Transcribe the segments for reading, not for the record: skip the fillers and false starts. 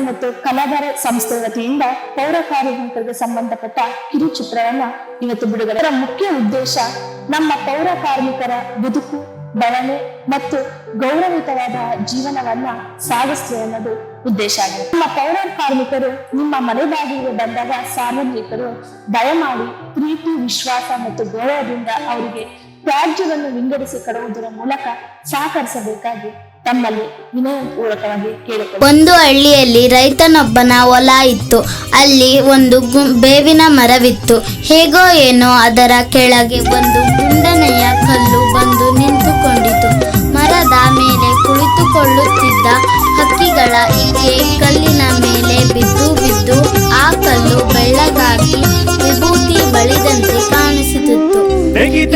ಮತ್ತು ಕಲಾಭಾರ ಸಂಸ್ಥೆ ವತಿಯಿಂದ ಪೌರ ಕಾರ್ಮಿಕರಿಗೆ ಸಂಬಂಧಪಟ್ಟ ಕಿರುಚಿತ್ರವನ್ನ ಇವತ್ತು ಬಿಡುಗಡೆ. ಇದರ ಮುಖ್ಯ ಉದ್ದೇಶ ನಮ್ಮ ಪೌರ ಕಾರ್ಮಿಕರ ಬದುಕು, ಬೆಳವಣಿಗೆ ಮತ್ತು ಗೌರವಿತವಾದ ಜೀವನವನ್ನ ಸಾಗಿಸಲಿ ಅನ್ನೋದು ಉದ್ದೇಶ ಆಗಿದೆ. ನಮ್ಮ ಪೌರ ಕಾರ್ಮಿಕರು ನಿಮ್ಮ ಮನೆ ಬಾಗಿಲಿಗೆ ಬಂದಾಗ ಸಾರ್ವಜನಿಕರು ದಯಮಾಡಿ ಪ್ರೀತಿ, ವಿಶ್ವಾಸ ಮತ್ತು ಗೌರವದಿಂದ ಅವರಿಗೆ ತ್ಯಾಜ್ಯವನ್ನು ವಿಂಗಡಿಸಿ ಕೊಡುವುದರ ಮೂಲಕ ಸಹಕರಿಸಬೇಕಾಗಿ ತಮ್ಮಲ್ಲಿ ವಿನಯಪೂರ್ವಕವಾಗಿ ಕೇಳಿಕೊಳ್ಳಿ. ಒಂದು ಹಳ್ಳಿಯಲ್ಲಿ ರೈತನೊಬ್ಬನ ಹೊಲ ಇತ್ತು. ಅಲ್ಲಿ ಒಂದು ಬೇವಿನ ಮರವಿತ್ತು. ಹೇಗೋ ಏನೋ ಅದರ ಕೆಳಗೆ ಒಂದು ಗುಂಡನೆಯ ಕಲ್ಲು ಬಂದು ನಿಂತುಕೊಂಡಿತು. ಮರದ ಮೇಲೆ ಕುಳಿತುಕೊಳ್ಳುತ್ತಿದ್ದ ಹಕ್ಕಿಗಳ ಹೀಗೆ ಕಲ್ಲಿನ ಮೇಲೆ ಬಿದ್ದು ಬಿದ್ದು ಆ ಕಲ್ಲು ಬೆಳ್ಳಗಾಗಿ ವಿಭೂತಿ ಬಳಿದಂತೆ ಕಾಣಿಸುತ್ತಿತ್ತು.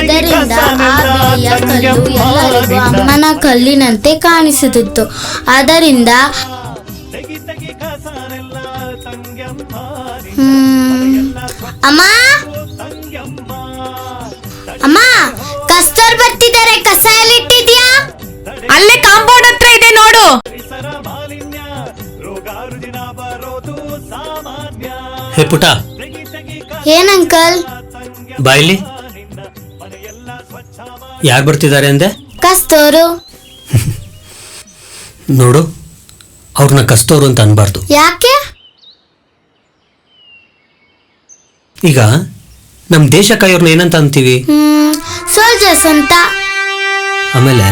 ಇದರಿಂದ ಆ ಬಿಳಿಯ ಕಲ್ಲು ಎಲ್ಲರಿಗೂ ಅಮ್ಮನ ಕಲ್ಲಿನಂತೆ ಕಾಣಿಸುತ್ತಿತ್ತು. ಆದ್ದರಿಂದ ಅಮ್ಮ ಅಮ್ಮ ಕಸ್ತೂರ್ ಬರ್ತಿದ್ದಾರೆ, ಕಸ ಎಲ್ಲಿಟ್ಟಿದ್ಯಾ? ಅಲ್ಲೇ ಕಾಂಪೌಂಡ್ ಹತ್ರ ಇದೆ ನೋಡು. ಹೇ ಪುಟ, ಏನಂಕಲ್? ಬಾಯಿಲಿ. ಯಾರು ಬರ್ತಿದ್ದಾರೆ ಅಂದೆ? ಕಸ್ತೂರು. ನೋಡು, ಅವ್ರನ್ನ ಕಸ್ತೂರು ಅಂತ ಅನ್ಬಾರ್ದು. ಯಾಕೆ? ಈಗ ನಮ್ ದೇಶ ಕಾಯೋರ್ನ ಏನಂತ ಅಂತೀವಿ? ಸೋಲ್ಜರ್ಸ್ ಅಂತ. ಆಮೇಲೆ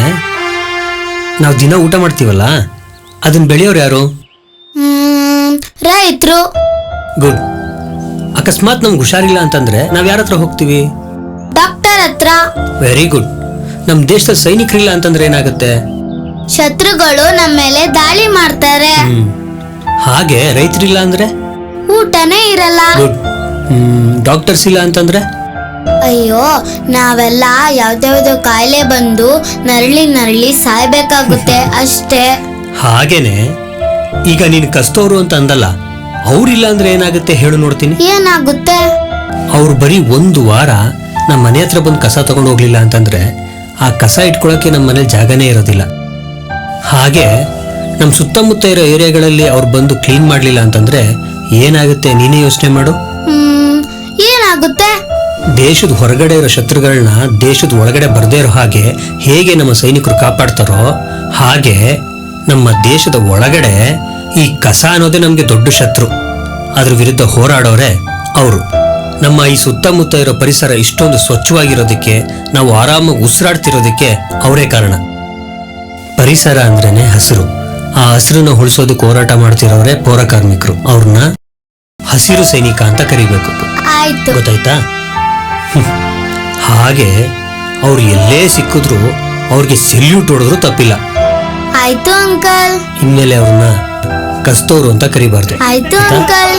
ನಾವು ದಿನ ಊಟ ಮಾಡ್ತೀವಲ್ಲ, ಅದನ್ನ ಬೆಳೆಯೋರು ಯಾರು? ರೈತರು. ಗುಡ್. ಅಕಸ್ಮಾತ್ ನಮ್ಗೆ ಹುಷಾರಿಲ್ಲ ಅಂತಂದ್ರೆ ನಾವ್ ಯಾರ ಹತ್ರ ಹೋಗ್ತೀವಿ? ಡಾಕ್ಟರ್ ಹತ್ರ. Very good. ನಮ್ ದೇಶದ ಸೈನಿಕರಿಲ್ಲ ಅಂತಂದ್ರೆ ಏನಾಗುತ್ತೆ? ಶತ್ರುಗಳು ನಮ್ಮ ಮೇಲೆ ದಾಳಿ ಮಾಡ್ತಾರೆ. ಹಾಗೆ ರೈತರಿಲ್ಲ ಅಂದ್ರೆ ಊಟನೇ ಇರಲ್ಲ. ಗುಡ್. ಡಾಕ್ಟರ್ಸ್ ಇಲ್ಲ ಅಂತಂದ್ರೆ? ಅಯ್ಯೋ, ನಾವೆಲ್ಲ ಯಾವ್ದಾವ್ದೋ ಕಾಯಿಲೆ ಬಂದು ನರಳಿ ಸಾಯ್ಬೇಕಾಗುತ್ತೆ ಅಷ್ಟೇ. ಹಾಗೇನೆ ಈಗ ನೀನ್ ಕಸ್ತೋರು ಅಂತ ಅಂದಲ್ಲ, ಅವ್ರಿಲ್ಲ ಅಂದ್ರೆ ಏನಾಗುತ್ತೆ ಹೇಳು ನೋಡ್ತೀನಿ. ಏನಾಗುತ್ತೆ? ಅವ್ರು ಬರೀ ಒಂದು ವಾರ ನಮ್ಮ ಮನೆ ಹತ್ರ ಬಂದು ಕಸ ತಗೊಂಡು ಹೋಗ್ಲಿಲ್ಲ ಅಂತಂದ್ರೆ ಆ ಕಸ ಇಟ್ಕೊಳಕ್ಕೆ ನಮ್ಮ ಮನೇಲಿ ಜಾಗನೇ ಇರೋದಿಲ್ಲ. ಹಾಗೆ ನಮ್ ಸುತ್ತಮುತ್ತ ಇರೋ ಏರಿಯಾಗಳಲ್ಲಿ ಅವ್ರು ಬಂದು ಕ್ಲೀನ್ ಮಾಡ್ಲಿಲ್ಲ ಅಂತಂದ್ರೆ ಏನಾಗುತ್ತೆ ನೀನೇ ಯೋಚನೆ ಮಾಡು. ಏನಾಗುತ್ತೆ? ದೇಶದ ಹೊರಗಡೆ ಇರೋ ಶತ್ರುಗಳನ್ನ ದೇಶದ ಒಳಗಡೆ ಬರ್ದೇ ಇರೋ ಹಾಗೆ ಹೇಗೆ ನಮ್ಮ ಸೈನಿಕರು ಕಾಪಾಡ್ತಾರೋ ಹಾಗೆ ನಮ್ಮ ದೇಶದ ಒಳಗಡೆ ಈ ಕಸ ಅನ್ನೋದೇ ನಮ್ಗೆ ದೊಡ್ಡ ಶತ್ರು. ಅದ್ರ ವಿರುದ್ಧ ಹೋರಾಡೋರೆ ಅವರು. ನಮ್ಮ ಈ ಸುತ್ತಮುತ್ತ ಇರೋ ಪರಿಸರ ಇಷ್ಟೊಂದು ಸ್ವಚ್ಛವಾಗಿರೋದಕ್ಕೆ, ನಾವು ಆರಾಮಾಗಿ ಉಸಿರಾಡ್ತಿರೋದಕ್ಕೆ ಅವರೇ ಕಾರಣ. ಪರಿಸರ ಅಂದ್ರೇನೆ ಹಸಿರು. ಆ ಹಸಿರನ್ನ ಉಳಿಸೋದಕ್ಕೆ ಹೋರಾಟ ಮಾಡ್ತಿರೋರೆ ಪೌರ ಕಾರ್ಮಿಕರು. ಅವ್ರನ್ನ ಹಸಿರು ಸೈನಿಕ ಅಂತ ಕರಿಬೇಕು. ಆಯ್ತು, ಗೊತ್ತಾಯ್ತಾ? ಹಾಗೆ ಅವ್ರು ಎಲ್ಲೇ ಸಿಕ್ಕಿದ್ರು ಅವ್ರಿಗೆ ಸೆಲ್ಯೂಟ್ ಹೊಡೆದ್ರು ತಪ್ಪಿಲ್ಲ. ಆಯ್ತು ಅಂಕಲ್. ಇನ್ಮೇಲೆ ಅವ್ರನ್ನ ಕಸ್ತೂರು ಅಂತ ಕರಿಬಾರ್ದು. ಆಯ್ತು ಅಂಕಲ್.